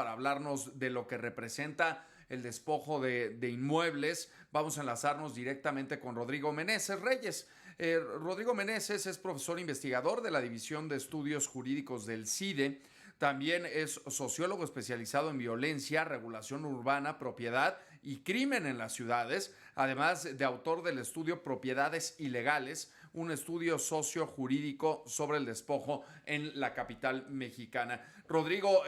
para hablarnos de lo que representa el despojo de inmuebles. Vamos a enlazarnos directamente con Rodrigo Meneses Reyes. Rodrigo Meneses es profesor investigador de la División de Estudios Jurídicos del CIDE. También es sociólogo especializado en violencia, regulación urbana, propiedad y crimen en las ciudades, además de autor del estudio Propiedades Ilegales, un estudio sociojurídico sobre el despojo en la capital mexicana. Rodrigo,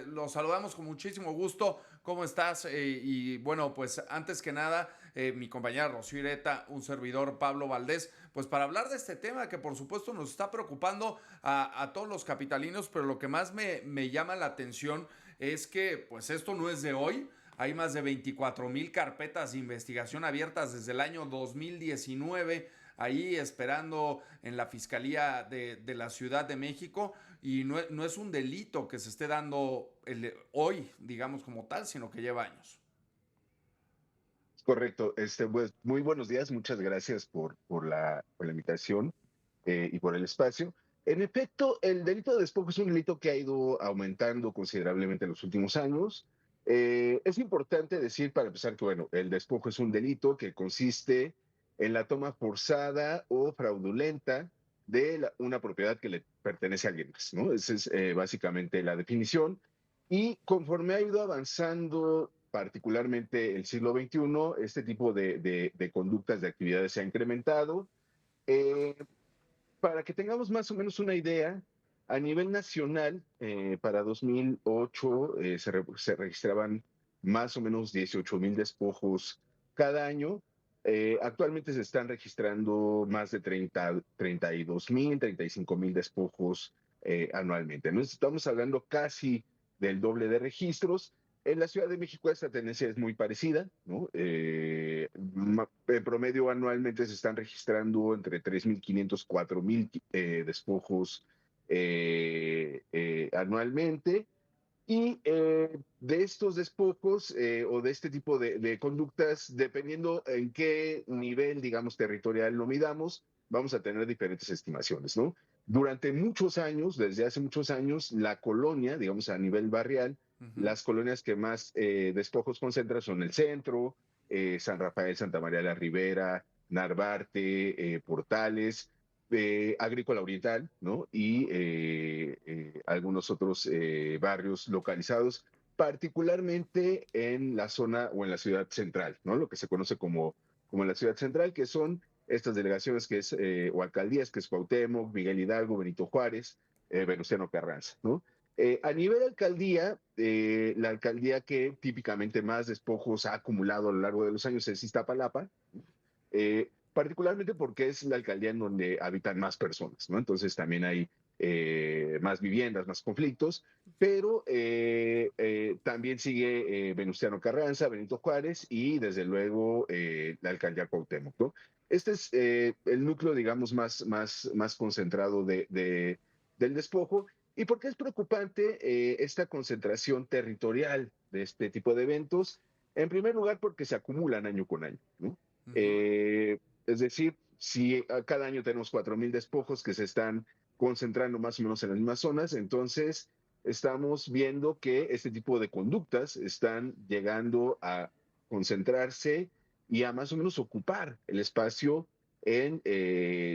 lo saludamos con muchísimo gusto. ¿Cómo estás? Y bueno, pues antes que nada, mi compañera Rocío Ireta, un servidor Pablo Valdés, pues para hablar de este tema que por supuesto nos está preocupando a todos los capitalinos, pero lo que más me llama la atención es que pues esto no es de hoy. Hay más de 24,000 carpetas de investigación abiertas desde el año 2019 ahí esperando en la Fiscalía de la Ciudad de México y no es un delito que se esté dando hoy, digamos como tal, sino que lleva años. Correcto. Pues, muy buenos días. Muchas gracias por la invitación y por el espacio. En efecto, el delito de despojo es un delito que ha ido aumentando considerablemente en los últimos años. Es importante decir, para empezar, que bueno, el despojo es un delito que consiste en la toma forzada o fraudulenta de una propiedad que le pertenece a alguien más, ¿no? Esa es básicamente la definición. Y conforme ha ido avanzando, particularmente el siglo XXI, este tipo de conductas, de actividades se ha incrementado. Eh, para que tengamos más o menos una idea, a nivel nacional, para 2008 se registraban más o menos 18,000 despojos cada año. Actualmente se están registrando más de 32,000, 35,000 despojos anualmente. Entonces, estamos hablando casi del doble de registros. En la Ciudad de México esta tendencia es muy parecida, ¿no? En promedio anualmente se están registrando entre 3,500 4,000 despojos anualmente. Y de estos despojos o de este tipo de conductas, dependiendo en qué nivel, digamos, territorial lo midamos, vamos a tener diferentes estimaciones, ¿no? Durante muchos años, desde hace muchos años, la colonia, digamos, a nivel barrial, Uh -huh. las colonias que más despojos concentran son el centro, San Rafael, Santa María la Ribera, Narvarte, Portales, Agrícola Oriental, ¿no? Y algunos otros barrios localizados, particularmente en la zona o en la ciudad central, ¿no? Lo que se conoce como la ciudad central, que son estas delegaciones que es, o alcaldías, que es Cuauhtémoc, Miguel Hidalgo, Benito Juárez, Venustiano Carranza, ¿no? A nivel alcaldía, la alcaldía que típicamente más despojos ha acumulado a lo largo de los años es Iztapalapa, particularmente porque es la alcaldía en donde habitan más personas, ¿no? Entonces también hay más viviendas, más conflictos, pero también sigue Venustiano Carranza, Benito Juárez y desde luego la alcaldía Cuauhtémoc, ¿no? Este es el núcleo, digamos, más concentrado del despojo. ¿Y por qué es preocupante esta concentración territorial de este tipo de eventos? En primer lugar, porque se acumulan año con año, ¿no? Uh -huh. Es decir, si cada año tenemos 4,000 despojos que se están concentrando más o menos en las mismas zonas, entonces estamos viendo que este tipo de conductas están llegando a concentrarse y a más o menos ocupar el espacio en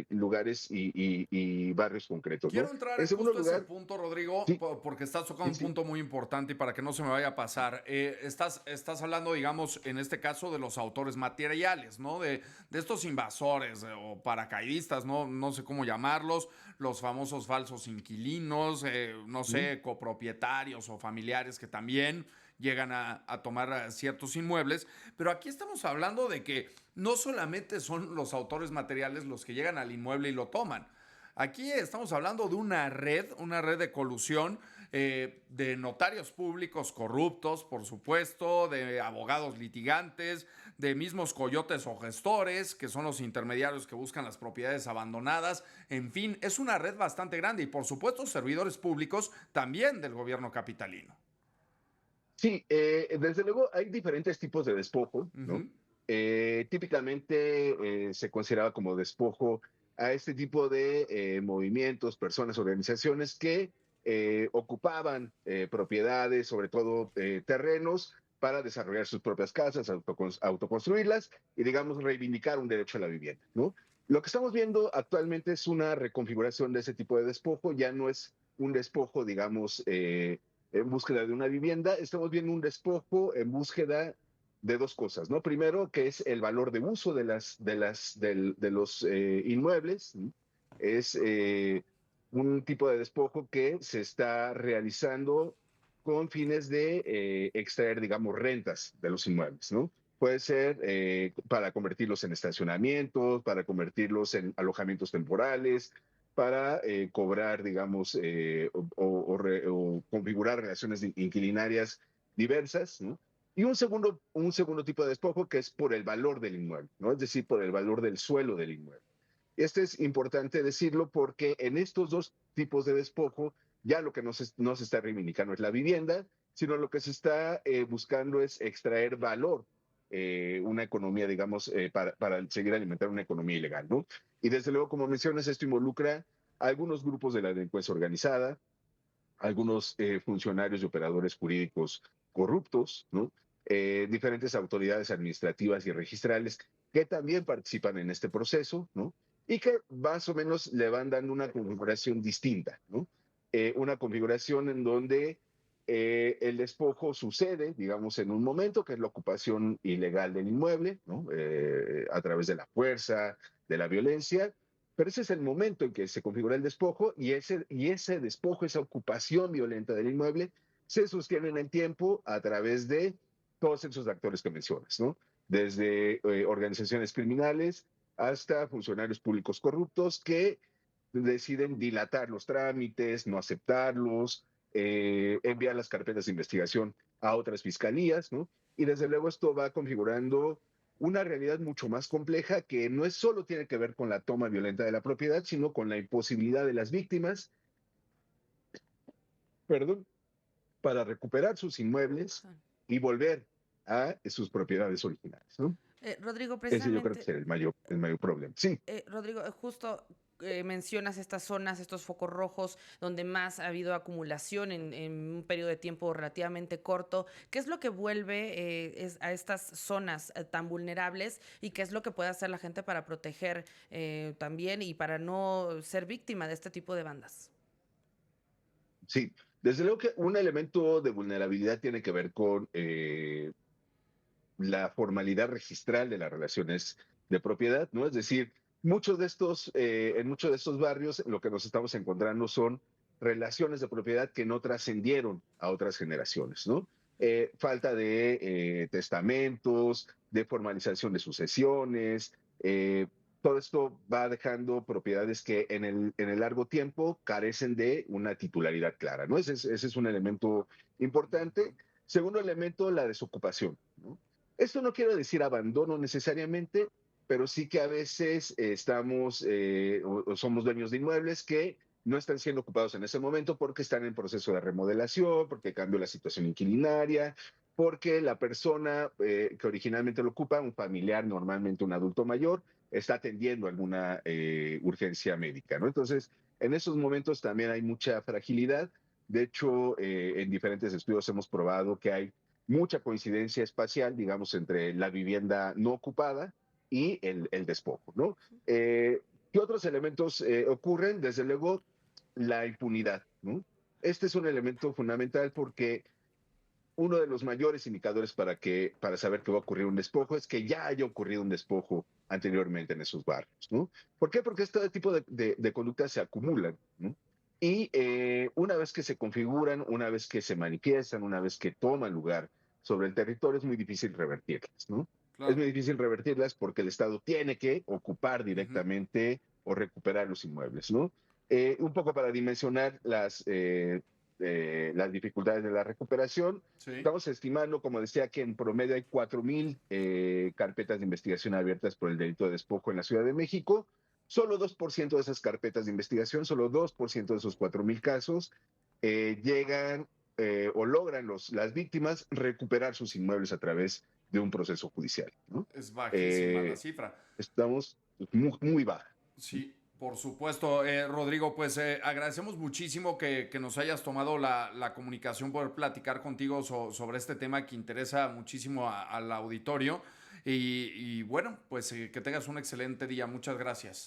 lugares y barrios concretos, Quiero ¿no? entrar En segundo justo a ese lugar, punto, Rodrigo, sí, porque estás tocando sí, un sí, punto muy importante y para que no se me vaya a pasar. Estás hablando, digamos, en este caso de los autores materiales, ¿no? De estos invasores o paracaidistas, ¿no? No sé cómo llamarlos, los famosos falsos inquilinos, no ¿Mm? sé, copropietarios o familiares que también llegan a tomar ciertos inmuebles. Pero aquí estamos hablando de que no solamente son los autores materiales los que llegan al inmueble y lo toman. Aquí estamos hablando de una red de colusión de notarios públicos corruptos, por supuesto, de abogados litigantes, de mismos coyotes o gestores, que son los intermediarios que buscan las propiedades abandonadas. En fin, es una red bastante grande y, por supuesto, servidores públicos también del gobierno capitalino. Sí, desde luego hay diferentes tipos de despojo, Uh ¿no? -huh. Típicamente se consideraba como despojo a este tipo de movimientos, personas, organizaciones que ocupaban propiedades, sobre todo terrenos, para desarrollar sus propias casas, autoconstruirlas y, digamos, reivindicar un derecho a la vivienda, ¿no? Lo que estamos viendo actualmente es una reconfiguración de ese tipo de despojo, ya no es un despojo, digamos, en búsqueda de una vivienda, estamos viendo un despojo en búsqueda de dos cosas, ¿no? Primero, que es el valor de uso de los inmuebles, ¿no? Es un tipo de despojo que se está realizando con fines de extraer, digamos, rentas de los inmuebles, ¿no? Puede ser para convertirlos en estacionamientos, para convertirlos en alojamientos temporales, para cobrar, digamos, o configurar relaciones inquilinarias diversas, ¿no? Y un segundo tipo de despojo que es por el valor del inmueble, ¿no? Es decir, por el valor del suelo del inmueble. Este es importante decirlo porque en estos dos tipos de despojo ya lo que no se está reivindicando es la vivienda, sino lo que se está buscando es extraer valor, una economía, digamos, para seguir alimentando una economía ilegal, ¿no? Y desde luego, como mencionas, esto involucra a algunos grupos de la delincuencia organizada, algunos funcionarios y operadores jurídicos corruptos, ¿no? Diferentes autoridades administrativas y registrales que también participan en este proceso, ¿no? Y que más o menos le van dando una configuración distinta, ¿no? Una configuración en donde el despojo sucede, digamos, en un momento, que es la ocupación ilegal del inmueble, ¿no? A través de la fuerza, de la violencia, pero ese es el momento en que se configura el despojo y ese despojo, esa ocupación violenta del inmueble, se sostiene en el tiempo a través de todos esos actores que mencionas, ¿no? Desde organizaciones criminales hasta funcionarios públicos corruptos que deciden dilatar los trámites, no aceptarlos, enviar las carpetas de investigación a otras fiscalías, ¿no? Y desde luego esto va configurando una realidad mucho más compleja que no es solo tiene que ver con la toma violenta de la propiedad, sino con la imposibilidad de las víctimas, perdón, para recuperar sus inmuebles y volver a sus propiedades originales, ¿no? Rodrigo, Ese yo creo que es precisamente, el mayor problema. Sí. Rodrigo, justo mencionas estas zonas, estos focos rojos, donde más ha habido acumulación en un periodo de tiempo relativamente corto. ¿Qué es lo que vuelve a estas zonas tan vulnerables y qué es lo que puede hacer la gente para proteger también y para no ser víctima de este tipo de bandas? Sí, desde luego que un elemento de vulnerabilidad tiene que ver con la formalidad registral de las relaciones de propiedad, ¿no? Es decir, en muchos de estos barrios lo que nos estamos encontrando son relaciones de propiedad que no trascendieron a otras generaciones, ¿no? Falta de testamentos, de formalización de sucesiones, todo esto va dejando propiedades que en el largo tiempo carecen de una titularidad clara, ¿no? Ese es un elemento importante. Segundo elemento, la desocupación, ¿no? Esto no quiere decir abandono necesariamente, pero sí que a veces estamos o somos dueños de inmuebles que no están siendo ocupados en ese momento porque están en proceso de remodelación, porque cambió la situación inquilinaria, porque la persona que originalmente lo ocupa, un familiar, normalmente un adulto mayor, está atendiendo alguna urgencia médica, ¿no? Entonces, en esos momentos también hay mucha fragilidad. De hecho, en diferentes estudios hemos probado que hay mucha coincidencia espacial, digamos, entre la vivienda no ocupada y el despojo, ¿no? ¿Qué otros elementos ocurren? Desde luego, la impunidad, ¿no? Este es un elemento fundamental porque uno de los mayores indicadores para saber que va a ocurrir un despojo es que ya haya ocurrido un despojo anteriormente en esos barrios, ¿no? ¿Por qué? Porque este tipo de conductas se acumulan, ¿no? Y una vez que se configuran, una vez que se manifiestan, una vez que toman lugar sobre el territorio, es muy difícil revertirlas, ¿no? Es Claro. muy difícil revertirlas porque el Estado tiene que ocupar Ujú. directamente o recuperar los inmuebles, ¿no? Un poco para dimensionar las dificultades de la recuperación, Sí. estamos estimando, como decía, que en promedio hay 4,000 carpetas de investigación abiertas por el delito de despojo en la Ciudad de México. Solo 2% de esas carpetas de investigación, solo 2% de esos 4,000 casos llegan o logran las víctimas recuperar sus inmuebles a través de un proceso judicial, ¿no? Es bajísima la Eh, cifra. Estamos muy, muy baja. Sí. Por supuesto, Rodrigo, pues agradecemos muchísimo que nos hayas tomado la comunicación, poder platicar contigo sobre este tema que interesa muchísimo al auditorio. Y bueno, pues que tengas un excelente día. Muchas gracias.